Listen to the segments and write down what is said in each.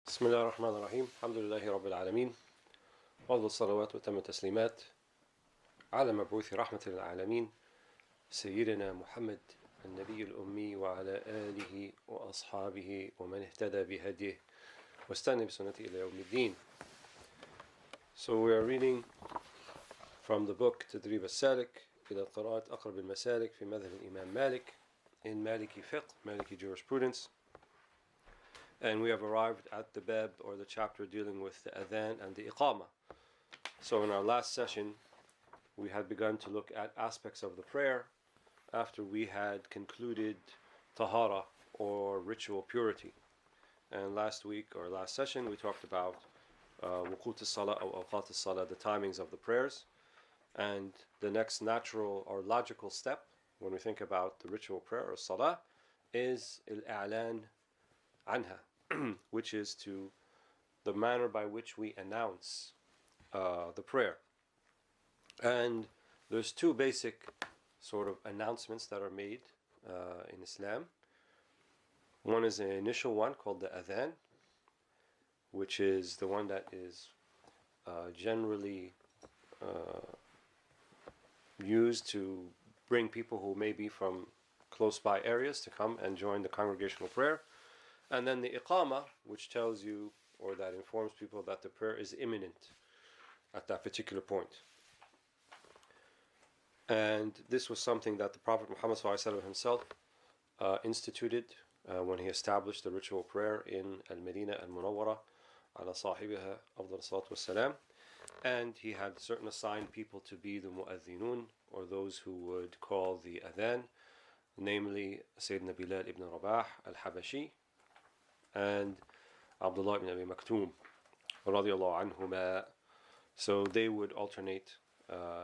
بسم الله الرحمن الرحيم الحمد لله رب العالمين وأفضل الصلوات وتم التسليمات على مبعوث رحمة للعالمين سيدنا محمد النبي الأمي وعلى آله وأصحابه ومن اهتدى بهديه واستنى بسنته إلى يوم الدين. So we are reading from the book Tadrib Al-Salik إلى قراءة أقرب المسالك في مذهب الإمام مالك in Maliki Fiqh, Maliki jurisprudence. And we have arrived at the bab, or the chapter dealing with the Athan and the Iqamah. So in our last session, we had begun to look at aspects of the prayer after we had concluded tahara, or ritual purity. And last week, or last session, we talked about wuqut as-salah or awqat as-salah, the timings of the prayers. And the next natural or logical step, when we think about the ritual prayer or salah, is al-i'lan anha, which is to the manner by which we announce the prayer. And there's two basic sort of announcements that are made in Islam. One is an initial one called the Athan, which is the one that is generally used to bring people who may be from close by areas to come and join the congregational prayer. And then the Iqamah, which tells you, or that informs people that the prayer is imminent at that particular point. And this was something that the Prophet Muhammad ﷺ himself instituted when he established the ritual prayer in Al-Madinah Al-Munawwara ala sahibiha afdal salatu wassalam. And he had certain assigned people to be the mu'adhinun, or those who would call the adhan, namely Sayyidina Bilal ibn Rabah al-Habashi and Abdullah ibn Abi Maktoum radiyallahu anhuma. So they would alternate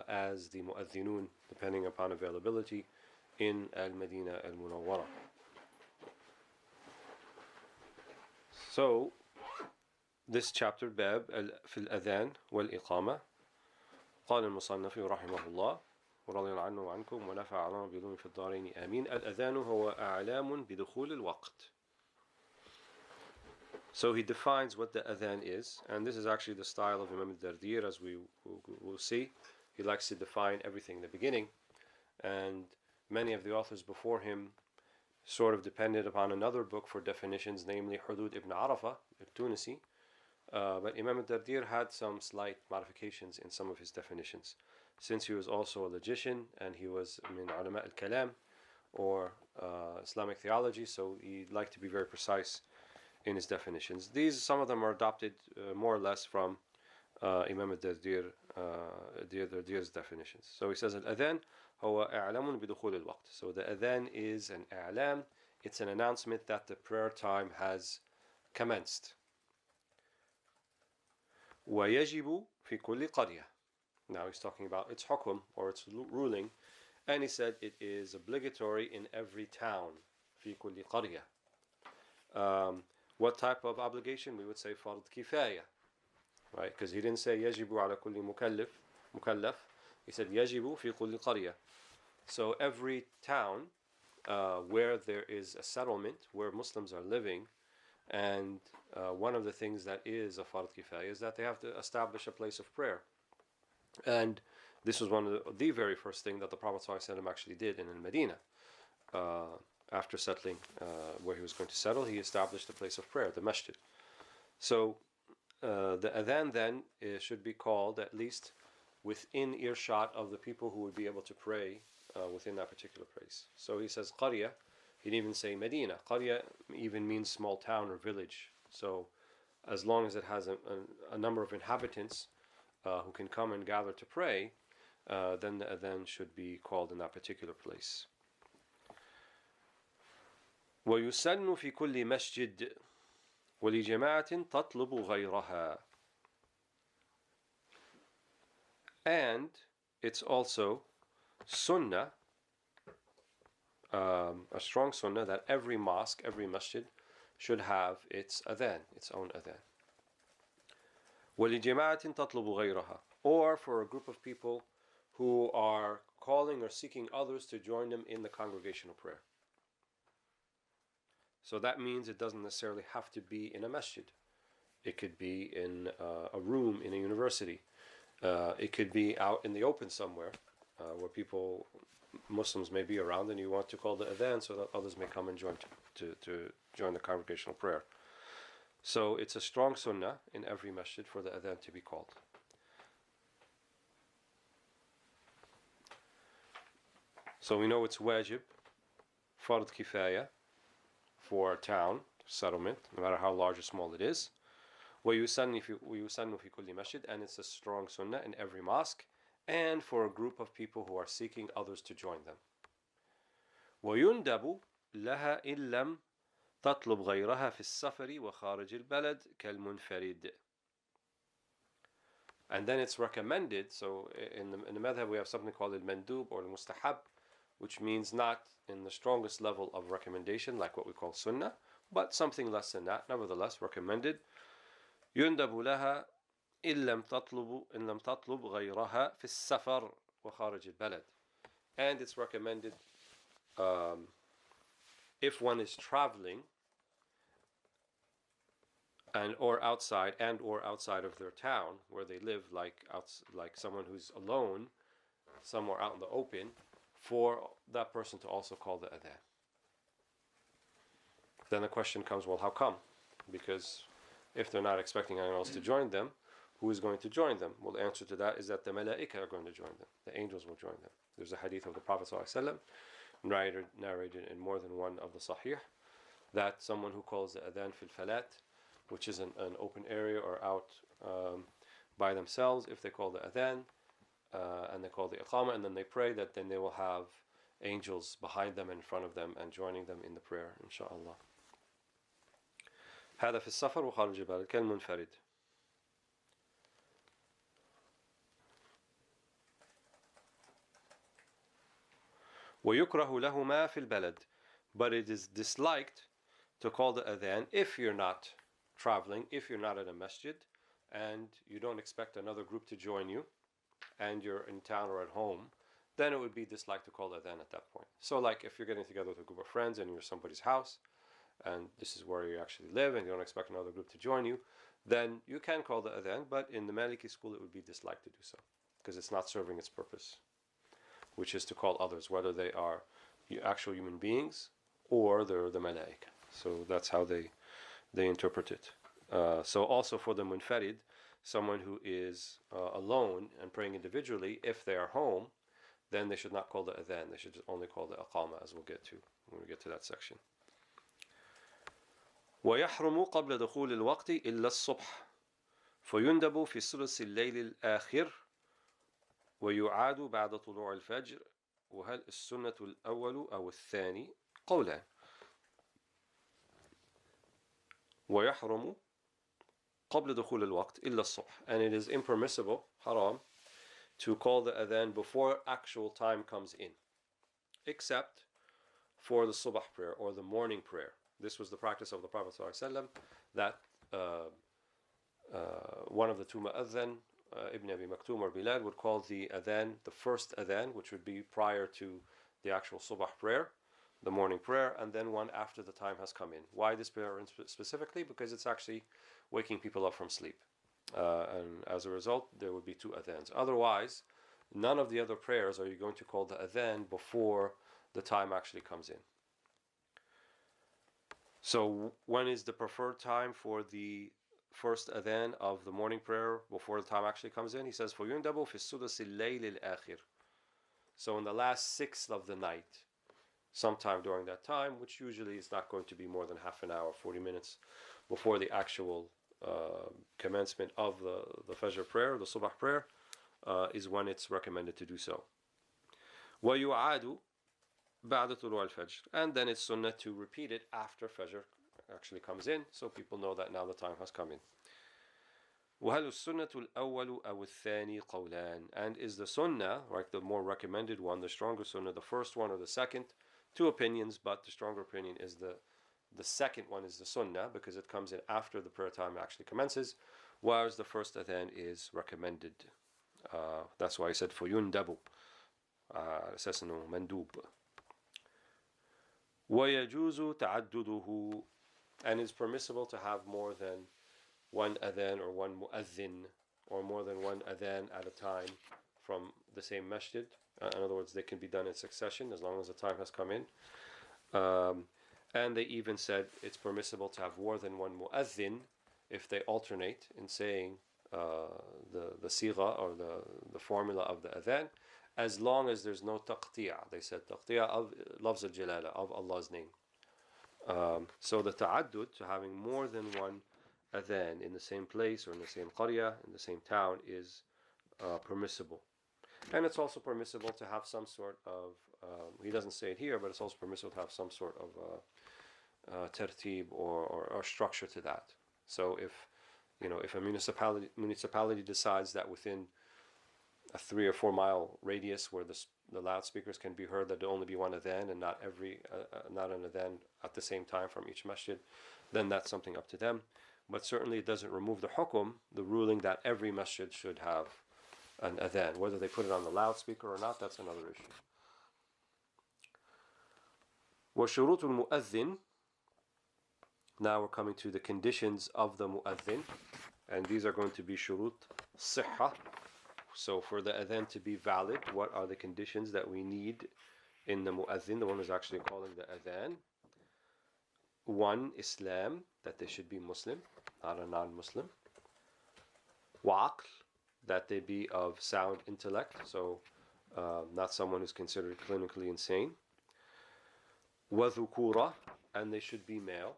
as the mu'adhinun depending upon availability in Al-Madinah Al-Munawwara. So this chapter باب في الأذان والإقامة قال المصنف رحمه الله ورضي الله عنه وعنكم ونفعنا بعلومه في الدارين آمين. الأذان هو أعلام بدخول الوقت. So he defines what the adhan is, and this is actually the style of Imam al-Dardir, as we will see. He likes to define everything in the beginning, and many of the authors before him sort of depended upon another book for definitions, namely Hudud ibn Arafah al-Tunisi. But Imam al-Dardir had some slight modifications in some of his definitions, since he was also a logician and he was min ulama al-kalam, or Islamic theology, so he liked to be very precise in his definitions. Some of them are adopted more or less from Imam al-Dardir's definitions. So he says, Al-Adhan huwa i'lamun bidukhul al-waqt. So the adhan is an i'lam, it's an announcement that the prayer time has commenced. وَيَجِبُ فِي كُلِّ قَرْيَةٍ. Now he's talking about its hukum, or its ruling, and he said it is obligatory in every town. فِي كُلِّ قَرْيَةٍ. What type of obligation? We would say fard kifaya, right? Because he didn't say yajibu ala kulli mukallaf. He said yajibu fi kulli qarya. So every town where there is a settlement where Muslims are living, and one of the things that is a fard kifaya is that they have to establish a place of prayer. And this was one of the very first thing that the Prophet ﷺ actually did in Medina. After settling where he was going to settle, he established a place of prayer, the masjid. So the adhan then should be called at least within earshot of the people who would be able to pray within that particular place. So he says qarya, he didn't even say Medina. Qarya even means small town or village. So as long as it has a number of inhabitants who can come and gather to pray, then the adhan should be called in that particular place. ويسن في كل مسجد ولجماعة تطلب غيرها. And it's also sunnah, a strong sunnah, that every mosque, every masjid should have its adhan, its own adhan. وَلِجَمَاعَةٍ تَطْلُبُ غَيْرَهَا. Or for a group of people who are calling or seeking others to join them in the congregational prayer. So that means it doesn't necessarily have to be in a masjid. It could be in a room in a university. It could be out in the open somewhere where people, Muslims may be around, and you want to call the adhan so that others may come and join to join the congregational prayer. So it's a strong sunnah in every masjid for the adhan to be called. So we know it's wajib, fard kifaya, for a town, settlement, no matter how large or small it is. وَيُسَنُّ فِي كُلِّ مَسْجِدٍ, and it's a strong sunnah in every mosque, and for a group of people who are seeking others to join them. وَيُنْدَبُ لَهَا إِن لَمْ تطلب غيرها في السفر وخارج البلد كالمنفرد. And then it's recommended, so in the madhab we have something called al-mandub or al-mustahab, which means not in the strongest level of recommendation like what we call sunnah, but something less than that, nevertheless recommended. يندب لها إن لم تطلب غيرها في السفر وخارج البلد. And it's recommended if one is traveling or outside of their town where they live, like someone who's alone somewhere out in the open, for that person to also call the adhan. Then the question comes, well, how come? Because if they're not expecting anyone else to join them, who is going to join them? Well, the answer to that is that the Malaika are going to join them. The angels will join them. There's a hadith of the Prophet ﷺ, narrated in more than one of the Sahih, that someone who calls the adhan fil falat, which is an open area or out by themselves, if they call the adhan and they call the iqamah and then they pray, that then they will have angels behind them, in front of them, and joining them in the prayer, inshaAllah. هذا في السفر وخارج البلد كالمنفرد. ويكره لهما في البلد, but it is disliked to call the adhan if you're not traveling, if you're not at a masjid and you don't expect another group to join you and you're in town or at home, then it would be disliked to call the adhan at that point. So like if you're getting together with a group of friends and you're somebody's house and this is where you actually live and you don't expect another group to join you, then you can call the adhan, but in the Maliki school it would be disliked to do so because it's not serving its purpose, which is to call others, whether they are actual human beings or they're the malaika. So that's how they interpret it. So also for the munfarid, someone who is alone and praying individually, if they are home, then they should not call the adhan. They should just only call the aqama, as we'll get to when we get to that section. ويحرم قبل دخول الوقت إلا الصبح فيندب في ثلث الليل الآخر ويعاد بعد طلوع الفجر وهل السنة الأول أو الثاني قولان. ويحرم قبل دخول الوقت إلا الصبح, and it is impermissible, haram, to call the adhan before actual time comes in, except for the subah prayer or the morning prayer. This was the practice of the Prophet ﷺ, that one of the two mu'adhan, Ibn Abi Maktoum or Bilal, would call the adhan, the first adhan, which would be prior to the actual subah prayer, the morning prayer, and then one after the time has come in. Why this prayer specifically? Because it's actually waking people up from sleep. And as a result, there would be two adhans. Otherwise, none of the other prayers are you going to call the adhan before the time actually comes in. So when is the preferred time for the first adhan of the morning prayer before the time actually comes in? He says, فَيُنْدَبُ فِي السُّدُسِ اللَّيْلِ الْآخِرِ. So in the last sixth of the night, sometime during that time, which usually is not going to be more than half an hour, 40 minutes before the actual commencement of the Fajr prayer, the Subah prayer, is when it's recommended to do so. وَيُعَادُ بعد طلوع الفجر, and then it's sunnah to repeat it after Fajr actually comes in, so people know that now the time has come in. وهل السنة الأول أو الثاني قولان, and is the sunnah, right, the more recommended one, the stronger sunnah, the first one or the second? Two opinions, but the stronger opinion is the second one is the sunnah, because it comes in after the prayer time actually commences, whereas the first adhan is recommended. That's why I said فَيُنْدَبُ, أساساً مندوب. وَيَجُوزُ تَعَدُّدُهُ, and it's permissible to have more than one adhan or one mu'adhin, or more than one adhan at a time from the same masjid. In other words, they can be done in succession as long as the time has come in. And they even said it's permissible to have more than one mu'adhin if they alternate in saying the sigha or the formula of the adhan, as long as there's no taqti'a. They said taqti'a of lafz al-jalala, of Allah's name. So the ta'addud, to having more than one adhan in the same place or in the same qaryah, in the same town, is permissible. And it's also permissible to have some sort of, he doesn't say it here, but it's also permissible to have some sort of tartib or structure to that. So if a municipality decides that within a 3 or 4 mile radius where the loudspeakers can be heard, that there only be one adhan and not an adhan at the same time from each masjid, then that's something up to them. But certainly it doesn't remove the hukum, the ruling that every masjid should have an adhan. Whether they put it on the loudspeaker or not, that's another issue. وَشُرُوطُ الْمُؤَذِّنِ, now we're coming to the conditions of the mu'adhin, and these are going to be shurut sihha. So for the adhan to be valid, what are the conditions that we need in the mu'adhin, the one who's actually calling the adhan? 1, Islam, that they should be Muslim, not a non-Muslim. Waql, that they be of sound intellect, so not someone who's considered clinically insane. Wadhukura, and they should be male,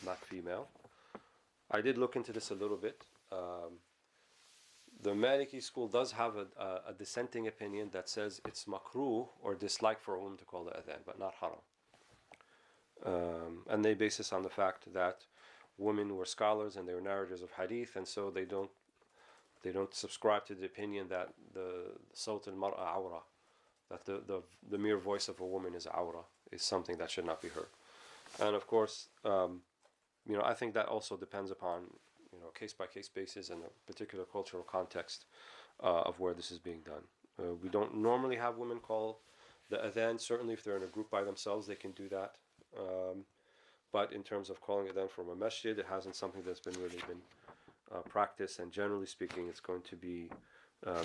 not female. I did look into this a little bit. The Maliki school does have a dissenting opinion that says it's makruh or disliked for a woman to call the adhan, but not haram. And they base this on the fact that women were scholars and they were narrators of hadith, and so they don't subscribe to the opinion that the sawt al-mar'a awra, that the mere voice of a woman is awra, is something that should not be heard. And of course, I think that also depends upon case by case basis and a particular cultural context of where this is being done. We don't normally have women call the adhan. Certainly, if they're in a group by themselves, they can do that. But in terms of calling adhan from a masjid, it hasn't something that's been practiced. And generally speaking, it's going to be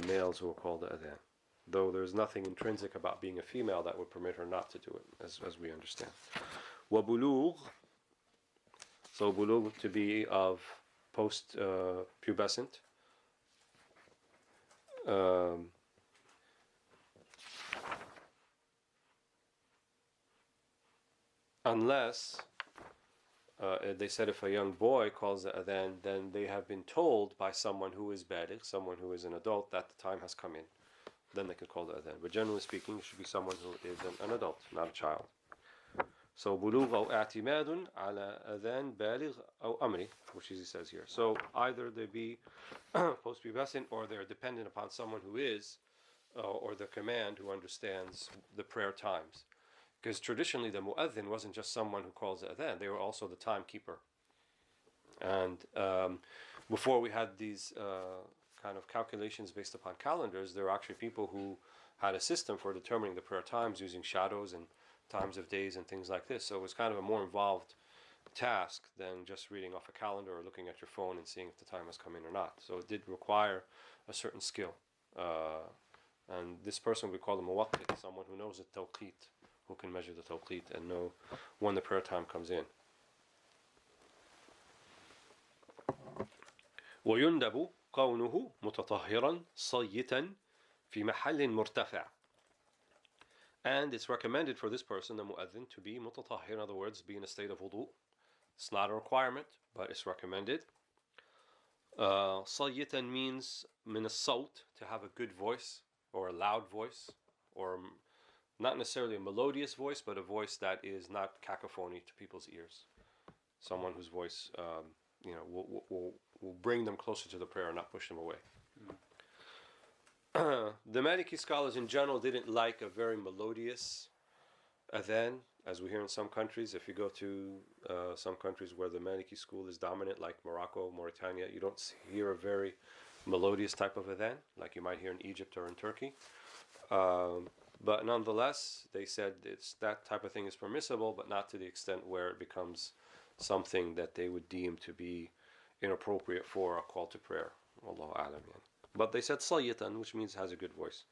males who will call the adhan. Though there's nothing intrinsic about being a female that would permit her not to do it, as we understand. Wabulugh, so bulugh to be of post-pubescent. Unless they said if a young boy calls the adhan, then they have been told by someone who is baligh, someone who is an adult, that the time has come in. Then they could call the adhan. But generally speaking, it should be someone who is an adult, not a child. So bulugh أو اعتماد على أذان بالغ أو أمري, which he says here. So either they be post-pubescent or they're dependent upon someone who is, or the command who understands the prayer times. Because traditionally the mu'adhin wasn't just someone who calls the adhan, they were also the timekeeper. And before we had these kind of calculations based upon calendars, there were actually people who had a system for determining the prayer times using shadows and times of days and things like this. So it was kind of a more involved task than just reading off a calendar or looking at your phone and seeing if the time has come in or not. So it did require a certain skill. And this person we call a muwaqqit, someone who knows the tawqit, who can measure the tawqit and know when the prayer time comes in. ويندب كونه متطهرا صيتا في محل مرتفع. And it's recommended for this person, the mu'adhin, to be mutatahhir, in other words, be in a state of wudu. It's not a requirement, but it's recommended. Sayyitan means min as-sawt, to have a good voice, or a loud voice, or not necessarily a melodious voice, but a voice that is not cacophony to people's ears. Someone whose voice will bring them closer to the prayer and not push them away. The Maliki scholars in general didn't like a very melodious adhan, as we hear in some countries. If you go to some countries where the Maliki school is dominant, like Morocco, Mauritania, you don't hear a very melodious type of adhan, like you might hear in Egypt or in Turkey. But nonetheless, they said that type of thing is permissible, but not to the extent where it becomes something that they would deem to be inappropriate for a call to prayer. Wallahu a'lam. But they said صيتا, which means has a good voice.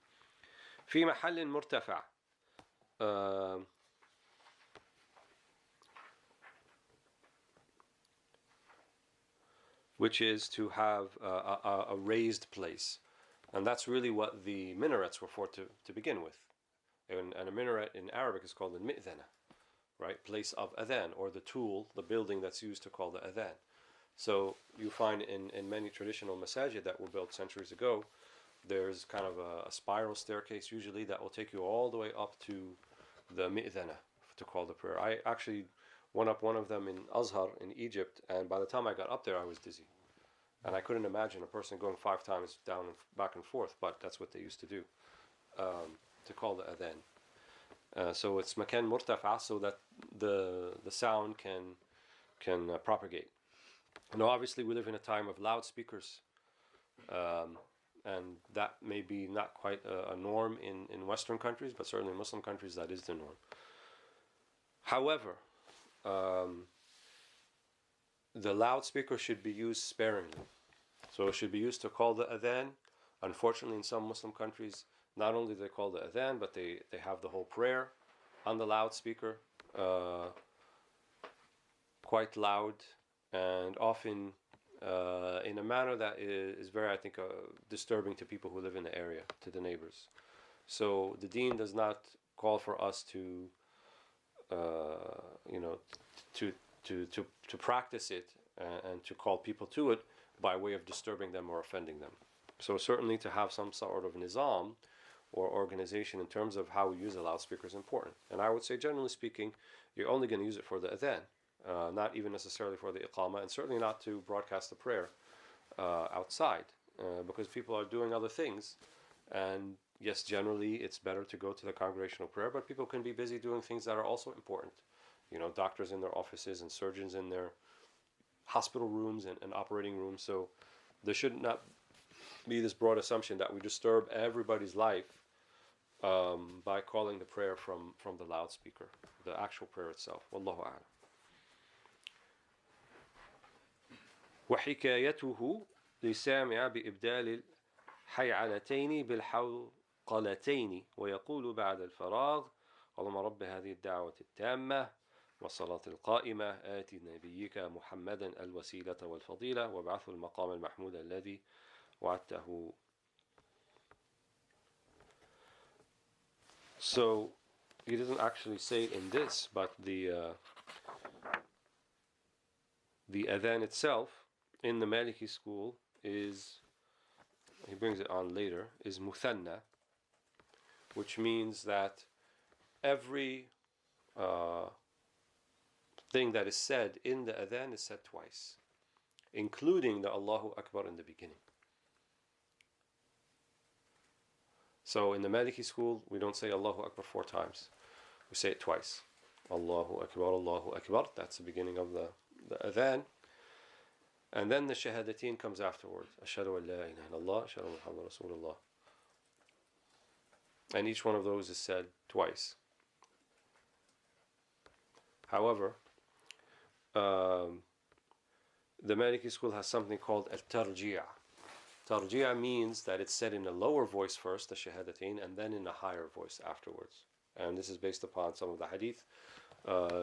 في محل مرتفع. Which is to have a raised place. And that's really what the minarets were for to begin with. And a minaret in Arabic is called al-mi'dhana, right? Place of adhan, or the tool, the building that's used to call the adhan. So you find in many traditional masajid that were built centuries ago, there's kind of a spiral staircase usually that will take you all the way up to the mi'dhana to call the prayer. I actually went up one of them in Azhar in Egypt, and by the time I got up there I was dizzy. And I couldn't imagine a person going 5 times down and back and forth, but that's what they used to do, to call the adhan. So it's makan murtafa, so that the sound can propagate. Now obviously we live in a time of loudspeakers, and that may be not quite a norm in Western countries, but certainly in Muslim countries that is the norm. However, the loudspeaker should be used sparingly. So it should be used to call the adhan. Unfortunately, in some Muslim countries, not only do they call the adhan, but they have the whole prayer on the loudspeaker, quite loud, and often in a manner that is very, I think, disturbing to people who live in the area, to the neighbors. So the deen does not call for us to practice it and to call people to it by way of disturbing them or offending them. So certainly to have some sort of nizam or organization in terms of how we use a loudspeaker is important. And I would say, generally speaking, you're only going to use it for the adhan, not even necessarily for the iqamah, and certainly not to broadcast the prayer outside, because people are doing other things. And yes, generally it's better to go to the congregational prayer, but people can be busy doing things that are also important. You know, doctors in their offices and surgeons in their hospital rooms and operating rooms. So there should not be this broad assumption that we disturb everybody's life by calling the prayer from the loudspeaker, the actual prayer itself. Wallahu a'lam. وحكايته لسامع بإبدال الحيعلتين بالحوقلتين ويقول بعد الفراغ اللهم رب هذه الدعوة التامة والصلاة القائمة آت نبيك محمدا الوسيلة والفضيلة وابعثه المقام المحمود الذي وعدته. So he doesn't actually say it in this, but the adhan itself in the Maliki school is, he brings it on later, is muthanna, which means that every thing that is said in the adhan is said twice, including the Allahu Akbar in the beginning. So in the Maliki school, we don't say Allahu Akbar 4 times. We say it twice. Allahu Akbar, that's the beginning of the adhan. And then the shahadateen comes afterwards. Ashhadu an la ilaha illallah, ashhadu anna Muhammadan Rasulullah. And each one of those is said twice. However, the Maliki school has something called al-tarji'a. Tarji'a means that it's said in a lower voice first, the shahadatain, and then in a higher voice afterwards. And this is based upon some of the hadith,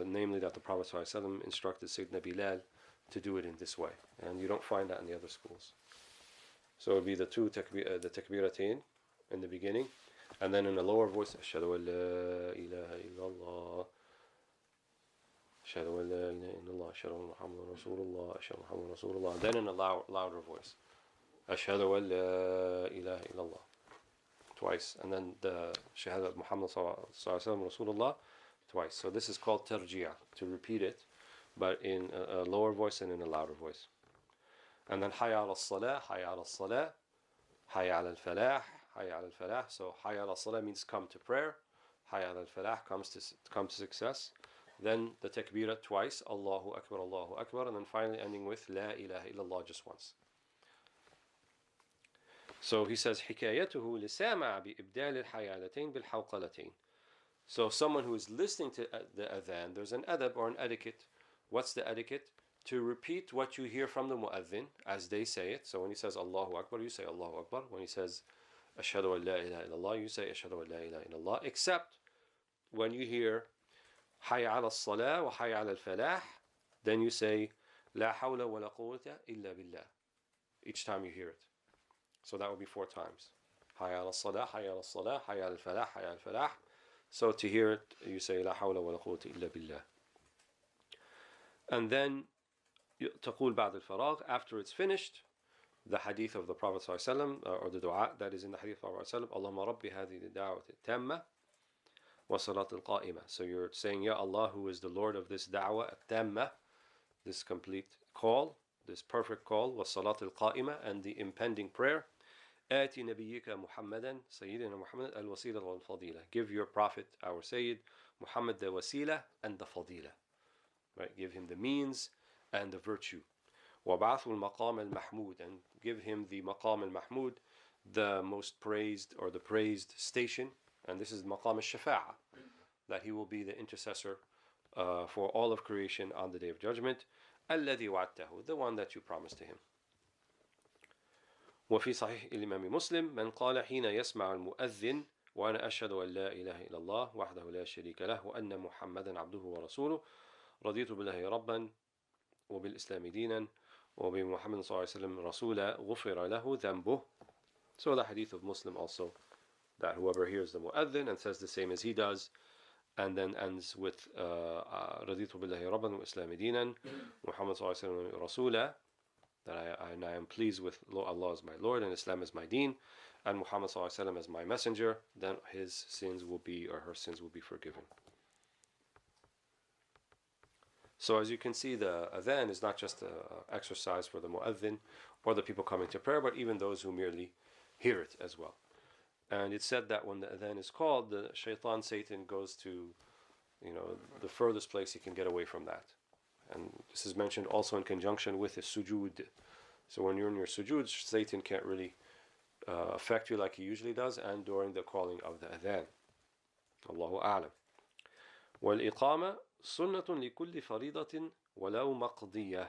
namely that the Prophet ﷺ instructed Sayyidina Bilal to do it in this way. And you don't find that in the other schools. So it would be the takbiratain in the beginning, and then in a lower voice, Ashhadu an la ilaha illallah, Ashhadu an la ilaha illallah, Ashhadu anna Muhammadan Rasulullah, Ashhadu anna Muhammadan Rasulullah. Then in a louder voice, Ashhadu an la ilaha illallah, twice. And then the Shahadat Muhammad sallallahu alaihi wasallam Rasulullah, twice. So this is called tarji'a, to repeat it, but in a lower voice and in a louder voice. And then Hayya ala salah, Hayya ala salah, Hayya ala al-falah, Hayya ala al-falah. So Hayya ala salah means come to prayer, Hayya ala al-falah come to success. Then the takbirah twice, Allahu Akbar, and then finally ending with La ilaha illallah just once. So he says حكايته لسامع بإبدال الحيالتين بالحوقلتين. So someone who is listening to the adhan, there's an adab or an etiquette. What's the etiquette? To repeat what you hear from the mu'adhin as they say it. So when he says Allahu Akbar, you say Allahu Akbar. When he says Ashhadu an la ilaha illallah, you say Ashhadu an la ilaha illallah. Except when you hear Hayya ala salah wa Hayya ala al-falah, then you say La hawla wa la quwwata illa billah each time you hear it. So that would be 4 times. Hayya ala salah, Hayya ala salah, Hayya ala al-falah, Hayya ala al-falah. So to hear it, you say La hawla wa la quwwata illa billah. And then تقول بعد الفراغ, after it's finished, the hadith of the Prophet ﷺ, or the dua that is in the hadith of the Prophet ﷺ, اللهم رب هذه الدعوة التامة وصلاة القائمة. So you're saying, Ya Allah, who is the Lord of this da'wah التامة, this complete call, this perfect call, وصلاة القائمة, and the impending prayer. آتي نبيك محمدا سيدنا محمد الوسيلة والفضيلة. Give your prophet, our Sayyid Muhammad, the wasila and the fadila. Right? Give him the means and the virtue. وَبَعْثُ الْمَقَامَ الْمَحْمُودِ, and give him the maqam al-mahmud, the most praised or the praised station. And this is maqam al-shafa'ah, that he will be the intercessor for all of creation on the day of judgment. الَّذِي وَعَدْتَهُ, the one that you promised to him. وفي صحيح الإمام مسلم من قال حين يسمع المؤذن وأنا أشهد أن لا إله إلا الله وحده لا شريك له وأن محمدا عبده ورسوله رضيت بالله ربا وبالإسلام دينا وبمحمد صلى الله عليه وسلم رسولا غفر له ذنبه. So the hadith of Muslim also, that whoever hears the mu'adhin and says the same as he does, and then ends with رضيت بالله ربا وبالإسلام دينا ومحمد صلى الله عليه وسلم رسولا, that I am pleased with Allah as my Lord and Islam as my deen and Muhammad sallallahu alaihi wasallam as my messenger, then his sins will be, or her sins will be forgiven. So as you can see, the adhan is not just an exercise for the mu'adhin or the people coming to prayer, but even those who merely hear it as well. And it's said that when the adhan is called, the shaitan, Satan, goes to, the furthest place he can get away from that. And this is mentioned also in conjunction with the sujood. So when you're in your sujood, Satan can't really affect you like he usually does, and during the calling of the adhan. Allahu a'lam. وَالْإِقَامَةُ سُنَّةٌ لِكُلِّ فَرِيضَةٍ وَلَوْ مَقْضِيَةٍ.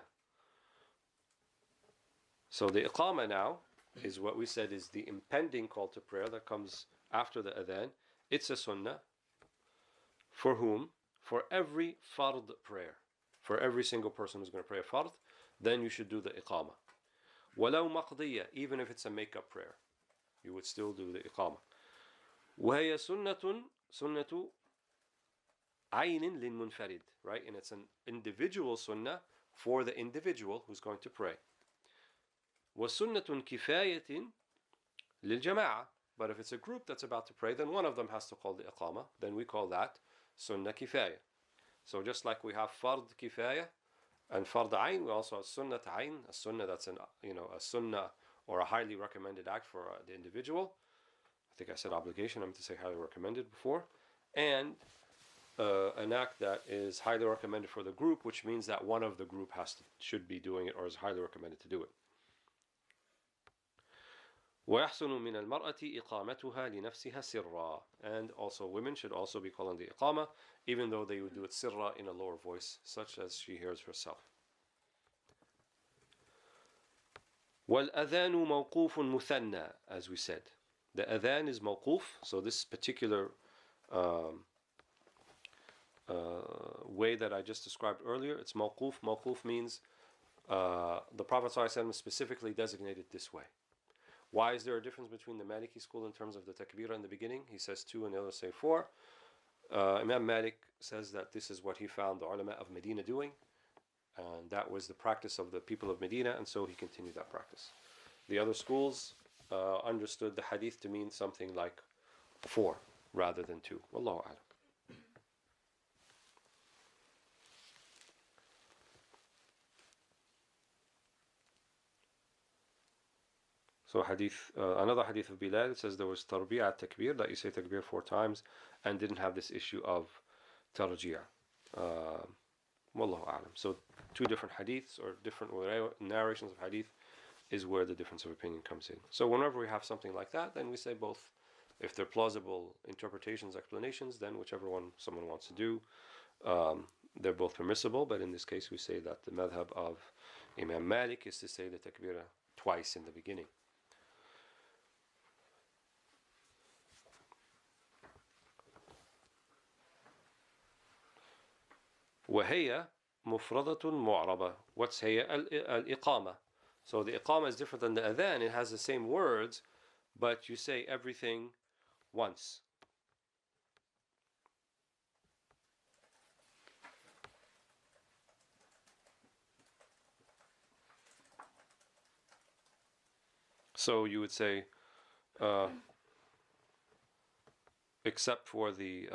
So the iqama now is what we said is the impending call to prayer that comes after the adhan. It's a sunnah. For whom? For every fard prayer. For every single person who's going to pray a fard, then you should do the iqama. وَلَوْ مَقْضِيَةٍ, even if it's a make-up prayer, you would still do the iqama. وَهِيَ سُنَّةُ عَيْنٍ لِلْمُنْفَرِدِ, right? And it's an individual sunnah for the individual who's going to pray. وَسُنَّةٌ كِفَايَةٍ لِلْجَمَاعَةِ, but if it's a group that's about to pray, then one of them has to call the iqama, then we call that sunnah kifaya. So just like we have fard kifaya and fard ayn, we also have sunnah ayn, a sunnah that's a sunnah or a highly recommended act for the individual. I think I said obligation, I meant to say highly recommended before. And an act that is highly recommended for the group, which means that one of the group should be doing it or is highly recommended to do it. وَيَحْسُنُ مِنَ الْمَرْأَةِ إِقَامَتُهَا لِنَفْسِهَا سِرًّا. And also women should also be calling the iqama, even though they would do it sirra, in a lower voice, such as she hears herself. وَالْأَذَانُ مَوْقُوفٌ مُثَنَّى, as we said. The adhan is mawquf, so this particular way that I just described earlier, it's mawquf. Mawquf means the Prophet ﷺ specifically designated this way. Why is there a difference between the Maliki school in terms of the takbirah in the beginning? He says 2 and the others say 4. Imam Malik says that this is what he found the ulama of Medina doing, and that was the practice of the people of Medina, and so he continued that practice. The other schools understood the hadith to mean something like 4 rather than 2. Wallahu a'lam. So another hadith of Bilal, it says there was tarbi'at takbir, that you say takbir 4 times, and didn't have this issue of tarji'ah. Wallahu a'lam. So 2 different hadiths or different narrations of hadith is where the difference of opinion comes in. So whenever we have something like that, then we say both. If they're plausible interpretations, explanations, then whichever one someone wants to do, they're both permissible. But in this case, we say that the madhab of Imam Malik is to say the takbirah twice in the beginning. وهي مفردة معربة. What's هي? الإقامة. So the iqama is different than the adhan. It has the same words, but you say everything once. So you would say, except for the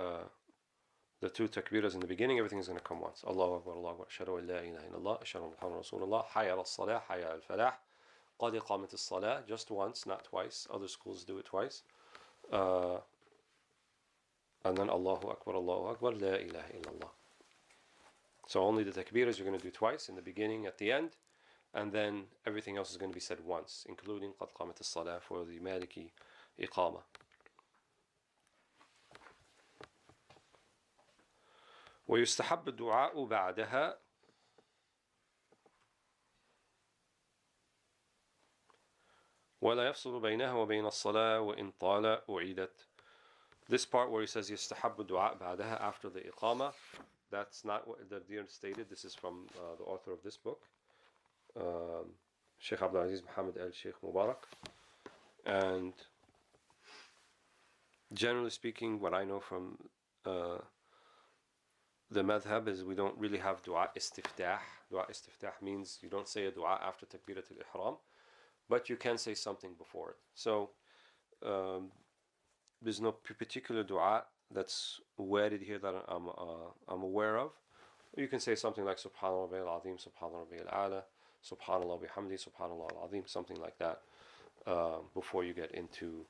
two takbiras in the beginning, everything is going to come once. Allahu Akbar, Allahu Akbar, ashhadu an la ilaha illallah, ashhadu anna Muhammadan Rasulullah, hayya ala salah, hayya al falah, qad iqamat as salah, just once, not twice. Other schools do it twice. And then Allahu Akbar, la ilaha illallah. So only the takbiras you're going to do twice, in the beginning, at the end, and then everything else is going to be said once, including qad qamat as salah for the Maliki iqama. ويستحب الدعاء بعدها ولا يفصل بينها وبين الصلاة وإن طال أعيدت. This part where he says يستحب الدعاء بعدها, after the iqama, that's not what the dear stated. This is from the author of this book, Sheikh Abdul Aziz Muhammad al-Sheikh Mubarak. And generally speaking, what I know from the madhab is we don't really have dua istiftah. Dua istiftah means you don't say a dua after takbirat al-ihram, but you can say something before it. So there's no particular dua that's worded here that I'm aware of. You can say something like Subhanallah Rabbil Azim, Subhanallah Rabbil A'la, Subhanallah Bihamdi, Subhanallah Al-Azim, something like that, before you get into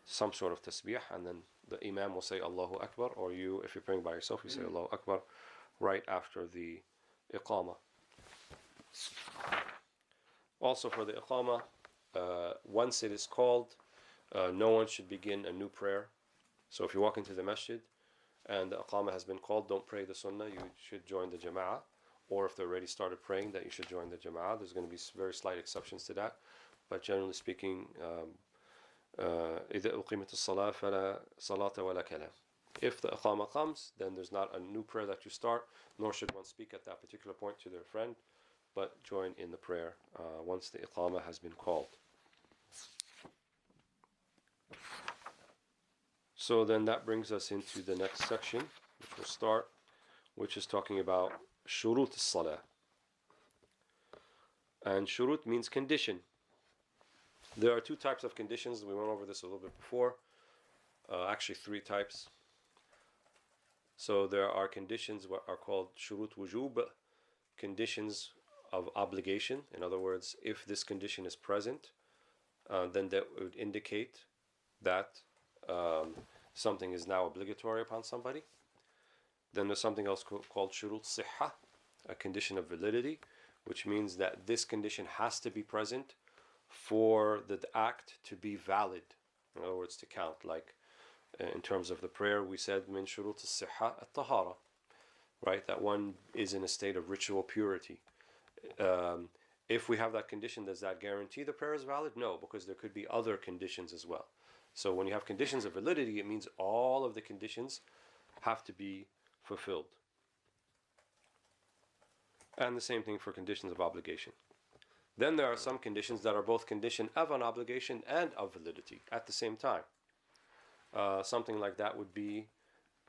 some sort of tasbih, and then the imam will say Allahu Akbar, or you, if you're praying by yourself, you say Allahu Akbar right after the iqama. Also for the iqama, once it is called, no one should begin a new prayer. So if you walk into the masjid and the iqama has been called, don't pray the sunnah, you should join the jama'ah. Or if they already started praying, that you should join the jama'ah. There's going to be very slight exceptions to that, but generally speaking, إذا أقيمت الصلاة فلا صلاة ولا كلام. If the iqama comes, then there's not a new prayer that you start, nor should one speak at that particular point to their friend, but join in the prayer once the iqama has been called. So then that brings us into the next section, which we'll start, which is talking about shurut as-salah. And shurut means condition. There are two types of conditions. We went over this a little bit before. Actually, three types. So there are conditions what are called shurut wujub, conditions of obligation. In other words, if this condition is present, then that would indicate that something is now obligatory upon somebody. Then there's something else called shurut sihha, a condition of validity, which means that this condition has to be present for the act to be valid. In other words, to count. Like in terms of the prayer, we said min shurut as-sihha at-tahara, right? That one is in a state of ritual purity. If we have that condition, does that guarantee the prayer is valid? No, because there could be other conditions as well. So when you have conditions of validity, it means all of the conditions have to be fulfilled. And the same thing for conditions of obligation. Then there are some conditions that are both condition of an obligation and of validity at the same time. Something like that would be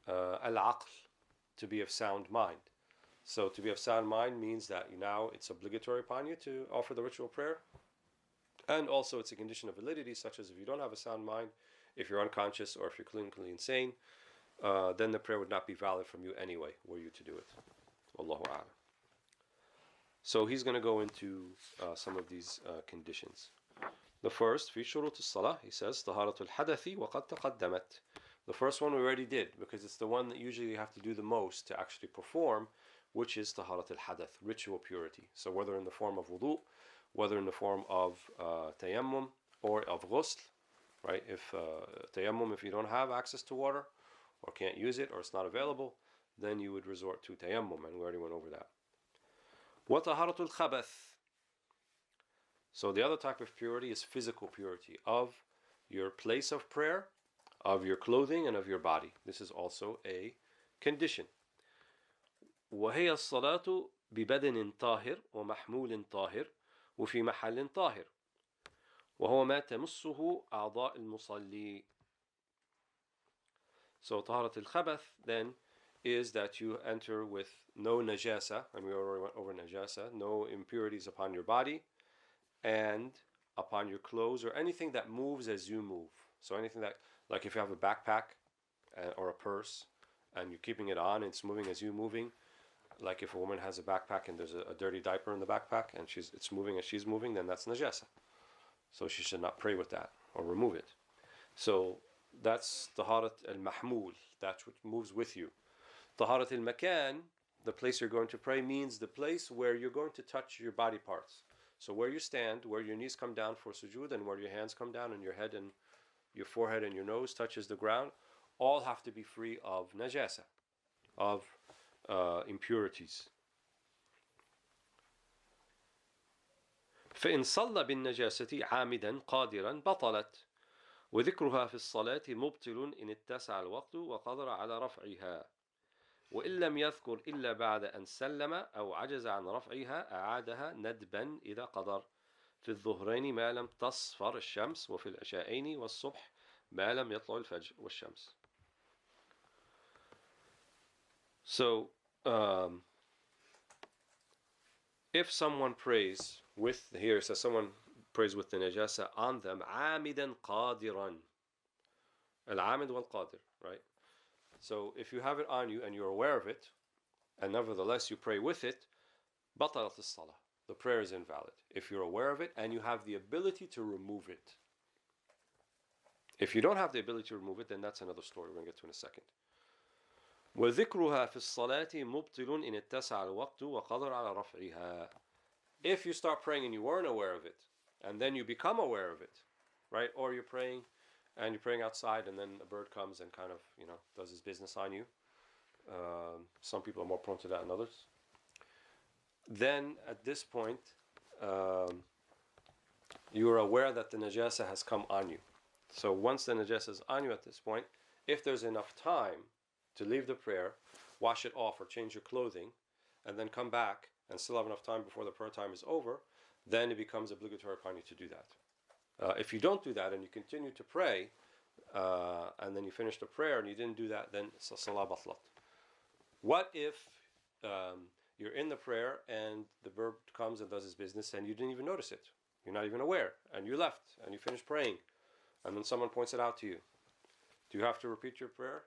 al-aql, to be of sound mind. So to be of sound mind means that now it's obligatory upon you to offer the ritual prayer. And also it's a condition of validity, such as if you don't have a sound mind, if you're unconscious or if you're clinically insane, then the prayer would not be valid from you anyway, were you to do it. Wallahu a'lam. So he's going to go into some of these conditions. The first, في شروط الصلاة, he says, طهارة الحدث وقد تقدمت. The first one we already did, because it's the one that usually you have to do the most to actually perform, which is طهارة الحدث, ritual purity. So whether in the form of wudu, whether in the form of tayammum or of ghusl, right? If tayammum, if you don't have access to water or can't use it or it's not available, then you would resort to tayammum, and we already went over that. وَطَهَارَةُ الْخَبَثِ. So the other type of purity is physical purity of your place of prayer, of your clothing, and of your body. This is also a condition. وهي الصلاة ببدن طاهر ومحمول طاهر وفي محل طاهر وهو ما تمسه أعضاء المصلي. So طهارة الخبث then is that you enter with no najasa, and we already went over najasa, no impurities upon your body and upon your clothes or anything that moves as you move. So anything that, like if you have a backpack or a purse and you're keeping it on and it's moving as you're moving, like if a woman has a backpack and there's a dirty diaper in the backpack and it's moving as she's moving, then that's najasa. So she should not pray with that or remove it. So that's taharat al-mahmul, that's what moves with you. Taharat al-makan, the place you're going to pray, means the place where you're going to touch your body parts. So where you stand, where your knees come down for sujood and where your hands come down and your head and your forehead and your nose touches the ground, all have to be free of najasa, of impurities. فإن صلى بالنجاسة عامدا قادرا بطلت وذكرها في الصلاة مبطل إن اتسع الوقت وقدر على رفعها وإن لم يذكر إلا بعد أن سلم أو عجز عن رفعها أعادها ندبا إذا قدر في الظهرين ما لم تصفر الشمس وفي العشاءين والصبح ما لم يطلع الفجر والشمس. So if someone prays with, here it says someone prays with the najasa on them, عامدا قادرا, العامد والقادر, right? So if you have it on you and you're aware of it, and nevertheless you pray with it, بطلت الصلاة, the prayer is invalid. If you're aware of it and you have the ability to remove it. If you don't have the ability to remove it, then that's another story we're going to get to in a second. وذكرها في الصلاة مبطل إن اتسع الوقت وقدر على رفعها. If you start praying and you weren't aware of it, and then you become aware of it, right? Or you're praying and you're praying outside and then a bird comes and kind of, does his business on you. Some people are more prone to that than others. Then at this point, you are aware that the najasa has come on you. So once the najasa is on you at this point, if there's enough time to leave the prayer, wash it off or change your clothing, and then come back and still have enough time before the prayer time is over, then it becomes obligatory upon you to do that. If you don't do that and you continue to pray, and then you finish the prayer and you didn't do that, then salah batlat. What if you're in the prayer and the bird comes and does his business and you didn't even notice it? You're not even aware, and you left and you finished praying, and then someone points it out to you. Do you have to repeat your prayer?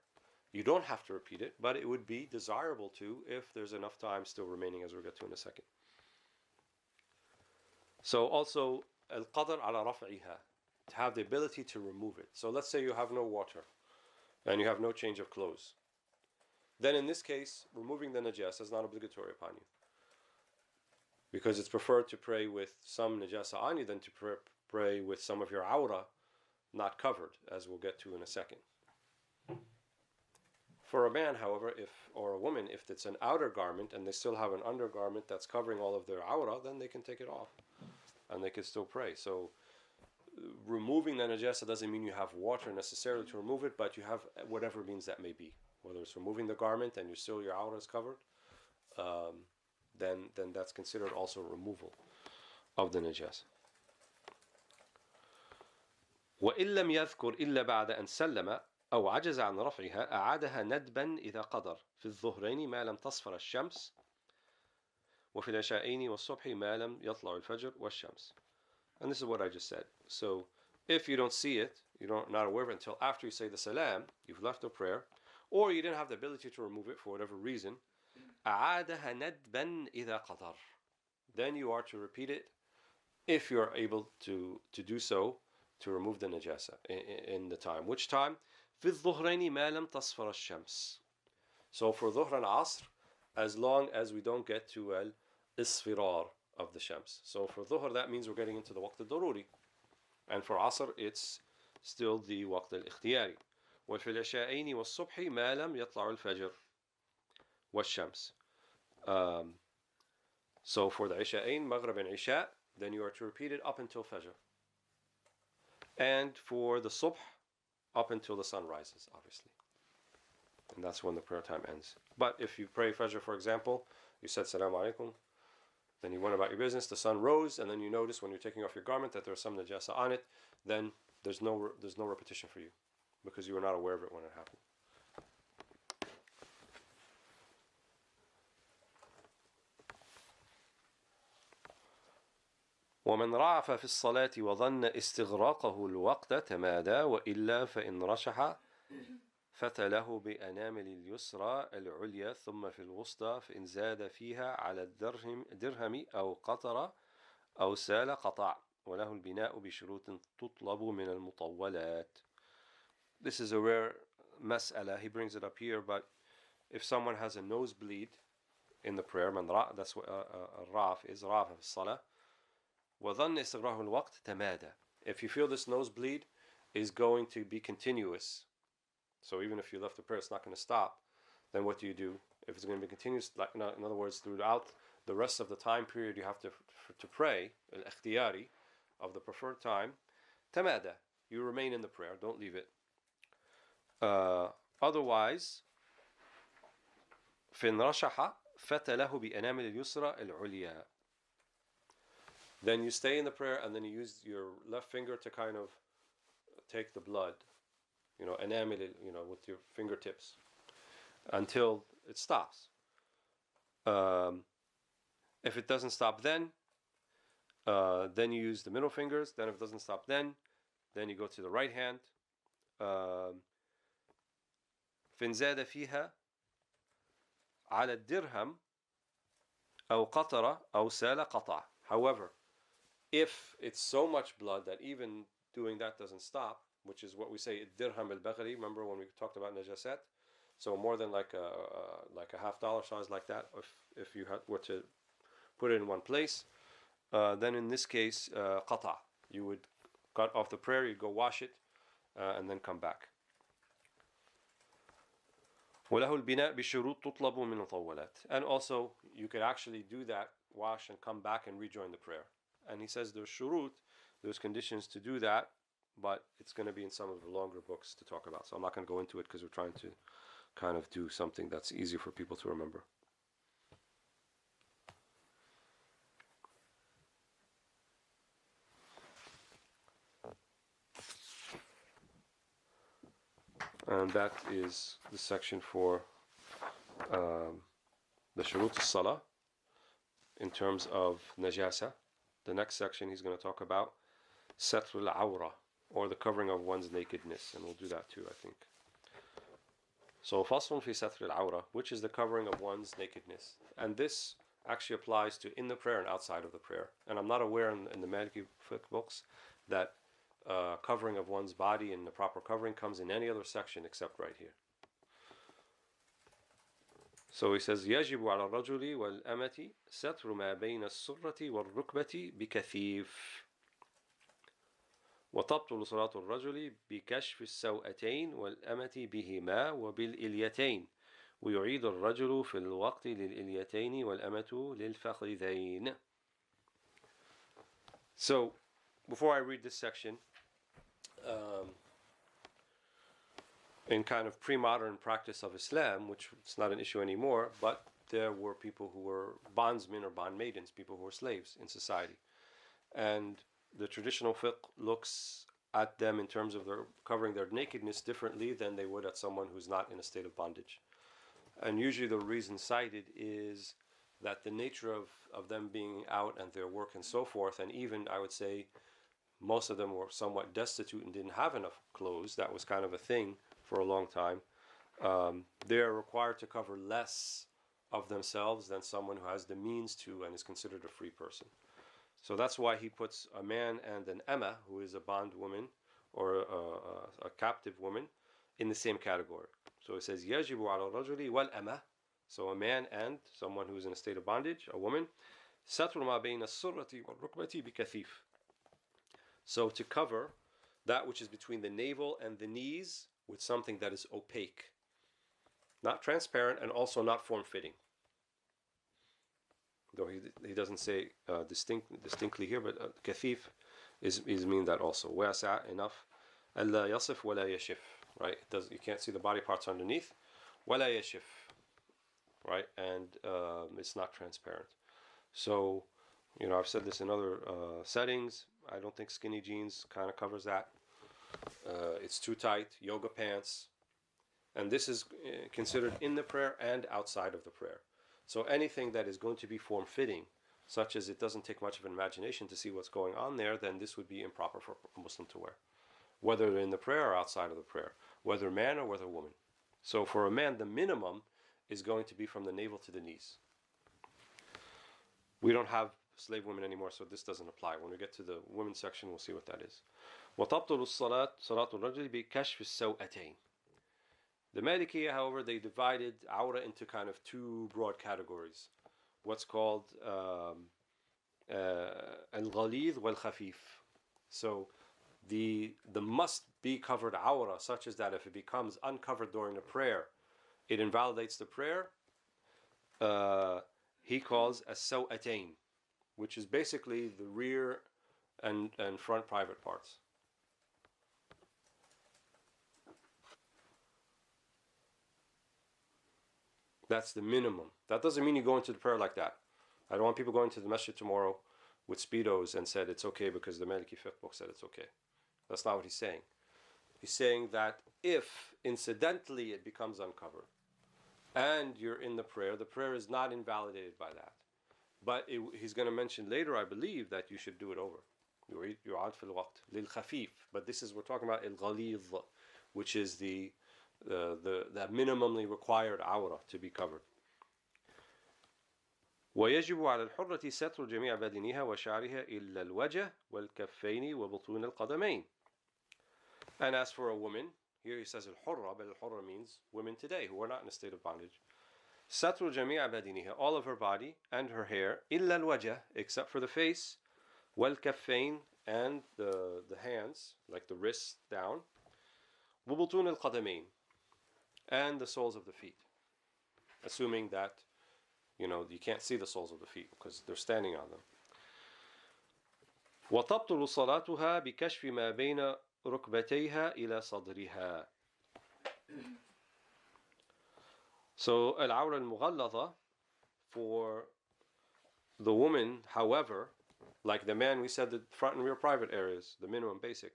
You don't have to repeat it, but it would be desirable to if there's enough time still remaining, as we'll get to in a second. So also, al-qadr ala raf'iha, to have the ability to remove it. So let's say you have no water and you have no change of clothes. Then in this case, removing the najasa is not obligatory upon you, because it's preferred to pray with some najasa on you than to pray with some of your awra not covered, as we'll get to in a second. For a man, however, or a woman, if it's an outer garment and they still have an undergarment that's covering all of their awra, then they can take it off and they can still pray. So removing the najasa doesn't mean you have water necessarily to remove it, but you have whatever means that may be. Whether it's removing the garment and your awra is covered, then that's considered also removal of the najasa. وإن لم يذكر إلا بعد أن سلم أو عجز عن رفعها أعادها ندبا إذا قدر في الظهرين ما لم تصفر الشمس وفي العشاءين والصبح ما لم يطلع الفجر والشمس. And this is what I just said. So if you don't see it, you're not aware of it until after you say the salam, you've left the prayer, or you didn't have the ability to remove it for whatever reason, أعادها ندبا إذا قدر. Then you are to repeat it if you are able to do so, to remove the najasa in the time. Which time? في الظهرين ما لم تصفر الشمس. So for dhuhr and asr, as long as we don't get to al-isfirar of the Shams. So for Dhuhr, that means we're getting into the Waqt al-Daruri. And for Asr, it's still the Waqt al-Ikhtiyari. وفي العشاءين والصبح ما لم يطلع الفجر والشمس. So for the Isha'ain, Maghrib and Isha, then you are to repeat it up until Fajr. And for the Subh, up until the sun rises, obviously. And that's when the prayer time ends. But if you pray Fajr, for example, you said Salaam Alaikum, then you went about your business, the sun rose, and then you notice when you're taking off your garment that there's some najasa on it, then there's no repetition for you, because you were not aware of it when it happened. ومن رعف في الصلاة وظن استغراقه الوقت تمادى وإلا فإن رشح فتله بأنامل اليسرى العليا ثم في الوسطى فإن زاد فيها على الدرهم أو قطر أو سال قطع وله البناء بشروط تطلب من المطولات. This is a rare mas'ala. He brings it up here, but if someone has a nosebleed in the prayer, that's what raf is, raf في الصلاة. وظن استغراقه الوقت تمادى. If you feel this nosebleed is going to be continuous, so even if you left the prayer, it's not going to stop, then what do you do? If it's going to be continuous, like in other words, throughout the rest of the time period you have to pray, al-ikhtiyari, of the preferred time, tamada, you remain in the prayer, don't leave it. Otherwise, فِإِنْ رَشَحَ فَتَلَهُ بِأَنَامِلِ الْيُسْرَى الْعُلْيَا. Then you stay in the prayer and then you use your left finger to kind of take the blood, enamel it, with your fingertips until it stops. If it doesn't stop then you use the middle fingers. Then if it doesn't stop then you go to the right hand. فإن زاد فيها على الدرهم أو قطرة أو سال قطع. However, if it's so much blood that even doing that doesn't stop, which is what we say dirham al-baghri, remember when we talked about najasat? So more than like a $50 size like that, if you were to put it in one place, then in this case, qata, you would cut off the prayer, you'd go wash it, and then come back. وله البناء بشروط تطلب من المطولات. And also, you could actually do that, wash and come back and rejoin the prayer. And he says there's shurut, there's conditions to do that, but it's going to be in some of the longer books to talk about. So I'm not going to go into it because we're trying to kind of do something that's easy for people to remember. And that is the section for the shurut al-salah in terms of najasa. The next section he's going to talk about satr al-awra, or the covering of one's nakedness, and we'll do that too, I think. So faslun fi satr al-awra, which is the covering of one's nakedness, and this actually applies to in the prayer and outside of the prayer. And I'm not aware in the Maliki Fiqh books that covering of one's body and the proper covering comes in any other section except right here. So he says يجب على الرجل والأمة ستر ما بين السرة والركبة بكثيف وتبطل صلاة الرجل بكشف السوأتين والأمة بهما وبالإليتين ويعيد الرجل في الوقت للإليتين والأمة للفخذين. So before I read this section, in kind of pre-modern practice of Islam, which it's not an issue anymore, but there were people who were bondsmen or bondmaidens, people who were slaves in society. And the traditional fiqh looks at them in terms of their covering their nakedness differently than they would at someone who's not in a state of bondage. And usually the reason cited is that the nature of them being out and their work and so forth, and even I would say most of them were somewhat destitute and didn't have enough clothes. That was kind of a thing for a long time. They're required to cover less of themselves than someone who has the means to and is considered a free person. So that's why he puts a man and an emma, who is a bondwoman or a captive woman, in the same category. So it says يجب على الرجل والأمة, so a man and someone who is in a state of bondage, a woman, ستر ما بين السرة والركبة بكثيف. So to cover that which is between the navel and the knees with something that is opaque, not transparent and also not form-fitting. Though he doesn't say distinctly here, but kathif is mean that also. Wasa, enough. ألا يصف ولا يشف. Right? You can't see the body parts underneath. ولا يشف. Right? And it's not transparent. So, I've said this in other settings. I don't think skinny jeans kind of covers that. It's too tight. Yoga pants. And this is considered in the prayer and outside of the prayer. So anything that is going to be form-fitting, such as it doesn't take much of an imagination to see what's going on there, then this would be improper for a Muslim to wear. Whether in the prayer or outside of the prayer. Whether man or whether woman. So for a man, the minimum is going to be from the navel to the knees. We don't have slave women anymore, so this doesn't apply. When we get to the women's section, we'll see what that is. وَتَبْطُلُ الصَّلَاةُ صَلَاةُ الرَّجُلِ بِكَشْفِ السَّوْأَتَيْنِ. The Maliki, however, they divided awra into kind of two broad categories. What's called al-ghalidh wal-khafif. So the must be covered awra, such as that if it becomes uncovered during the prayer, it invalidates the prayer. He calls as-saw'atayn, which is basically the rear and front private parts. That's the minimum. That doesn't mean you go into the prayer like that. I don't want people going to the masjid tomorrow with Speedos and said it's okay because the Maliki Fiqh book said it's okay. That's not what he's saying. He's saying that if incidentally it becomes uncovered and you're in the prayer is not invalidated by that. But he's going to mention later, I believe, that you should do it over. You're out fil waqt lil khafif. But this is, we're talking about al-ghalidh, which is the minimally required awra to be covered. ويجب على الحرة ستر جميع بدنها وشعرها إلا الوجه والكفين وبطون القدمين. And as for a woman, here he says al-hurra, but al-hurra means women today who are not in a state of bondage. ستر جميع بدنها, all of her body and her hair, إلا الوجه, except for the face, والكفين, and the hands, like the wrists down, وبطون القدمين, and the soles of the feet, assuming that you can't see the soles of the feet because they're standing on them. وتبطل صلاتها بكشف ما بين ركبتيها إلى صدرها. So al-awra al-mughalladha, for the woman, however, like the man, we said the front and rear private areas, the minimum basic.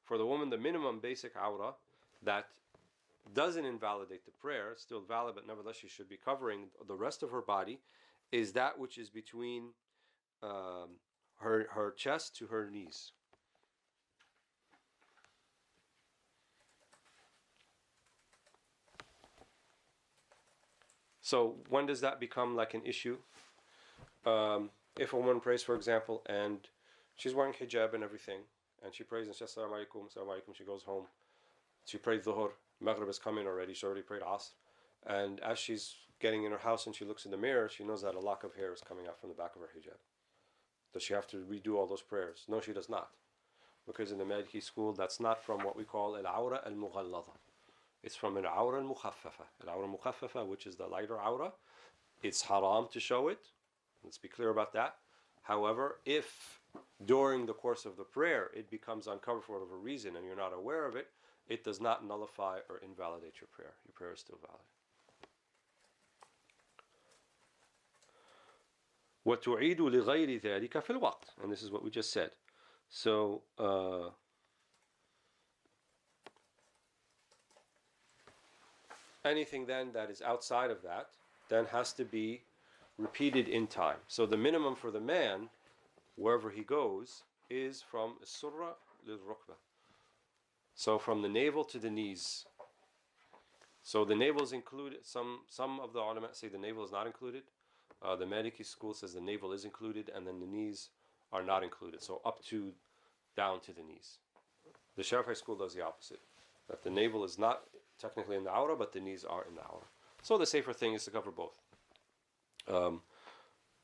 For the woman, the minimum basic awra that doesn't invalidate the prayer, it's still valid, but nevertheless she should be covering the rest of her body, is that which is between her chest to her knees. So when does that become like an issue? If a woman prays, for example, and she's wearing hijab and everything, and she prays and she says, Assalamu alaikum, she goes home. She prayed Dhuhr, Maghrib is coming already, she already prayed Asr. And as she's getting in her house and she looks in the mirror, she knows that a lock of hair is coming out from the back of her hijab. Does she have to redo all those prayers? No, she does not. Because in the Maliki school, that's not from what we call al-awra al-mughalladha. It's from al-awra al-mukhaffafa. Al-awra al-mukhaffafa, which is the lighter awra. It's haram to show it. Let's be clear about that. However, if during the course of the prayer it becomes uncovered for whatever reason and you're not aware of it, it does not nullify or invalidate your prayer. Your prayer is still valid. وَتُعِيدُ لِغَيْرِ ذَلِكَ فِي الْوَقْتِ. And this is what we just said. So, anything then that is outside of that then has to be repeated in time. So the minimum for the man, wherever he goes, is from as-surra lil-rukbah. So from the navel to the knees. So the navel is included. Some of the ulama say the navel is not included. The Maliki school says the navel is included, and then the knees are not included. So up to, down to the knees. The Shafi'i school does the opposite. That the navel is not technically in the awra, but the knees are in the awra. So the safer thing is to cover both,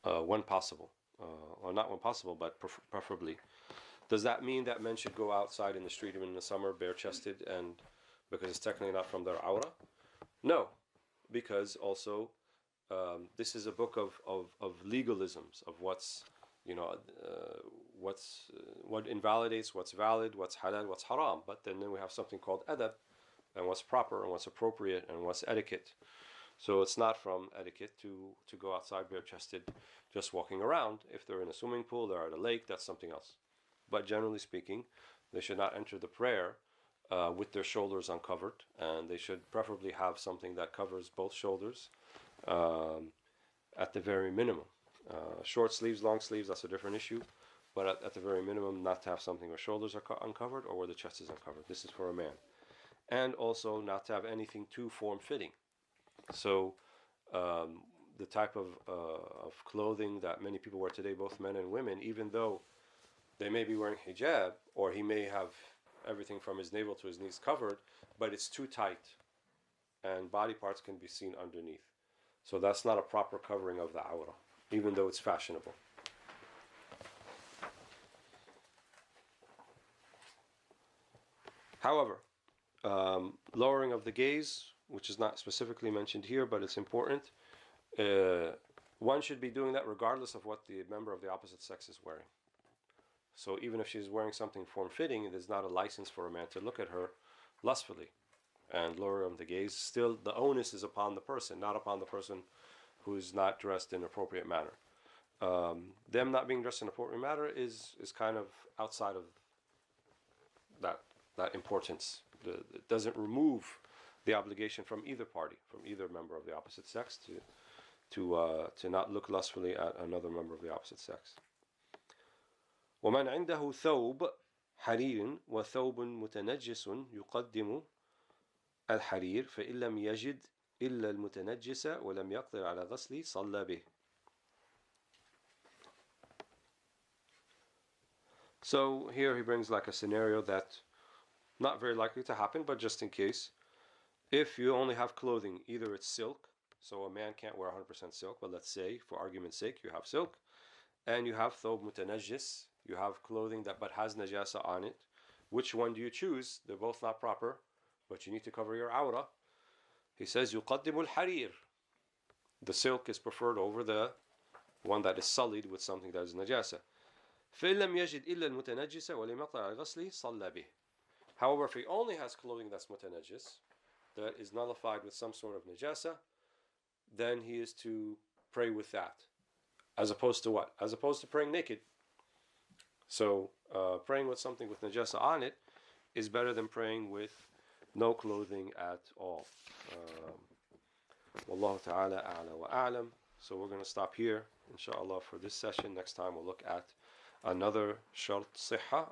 when possible. or not when possible, but preferably. Does that mean that men should go outside in the street even in the summer bare-chested, and because it's technically not from their awrah? No, because also this is a book of legalisms, of what's, what invalidates, what's valid, what's halal, what's haram. But then we have something called adab, and what's proper and what's appropriate and what's etiquette. So it's not from etiquette to go outside bare-chested, just walking around. If they're in a swimming pool, they're at a lake, that's something else. But generally speaking, they should not enter the prayer with their shoulders uncovered, and they should preferably have something that covers both shoulders at the very minimum. Short sleeves, long sleeves, that's a different issue. But at the very minimum, not to have something where shoulders are uncovered or where the chest is uncovered. This is for a man. And also not to have anything too form-fitting. So the type of clothing that many people wear today, both men and women, even though they may be wearing hijab, or he may have everything from his navel to his knees covered, but it's too tight, and body parts can be seen underneath. So that's not a proper covering of the awrah, even though it's fashionable. However, lowering of the gaze, which is not specifically mentioned here, but it's important, one should be doing that regardless of what the member of the opposite sex is wearing. So even if she's wearing something form-fitting, there's not a license for a man to look at her lustfully and lower the gaze. Still, the onus is upon the person, not upon the person who is not dressed in an appropriate manner. Them not being dressed in an appropriate manner is kind of outside of that importance. It doesn't remove the obligation from either party, from either member of the opposite sex, to not look lustfully at another member of the opposite sex. ومن عنده ثوب حرير وثوب متنجس يقدم الحرير فإن لم يجد إلا المتنجس ولم يقدر على غسله صلى به. So here he brings like a scenario that not very likely to happen, but just in case. If you only have clothing, either it's silk, so a man can't wear 100% silk, but let's say, for argument's sake, you have silk, and you have thob mutanajjis, you have clothing that but has najasa on it. Which one do you choose? They're both not proper, but you need to cover your awrah. He says, يُقَدِّمُ الْحَرِيرِ. The silk is preferred over the one that is sullied with something that is najasa. فَإِن لَمْ يَجِدْ إِلَّا الْمُتَنَجِّسَ وَلَمْ يَقْدِرْ عَلَى غَسْلِهِ صَلَّى بِهِ. However, if he only has clothing that's mutanajjis, that is nullified with some sort of najasa, then he is to pray with that. As opposed to what? As opposed to praying naked. So praying with something with najasa on it is better than praying with no clothing at all. Wallahu ta'ala a'la wa a'lam. So we're going to stop here, inshallah, for this session. Next time we'll look at another shart sihha,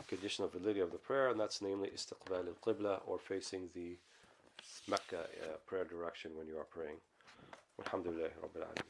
condition of validity of the prayer, and that's namely istiqbal al-qibla, or facing the Mecca prayer direction when you are praying. Alhamdulillah Rabbil Alameen.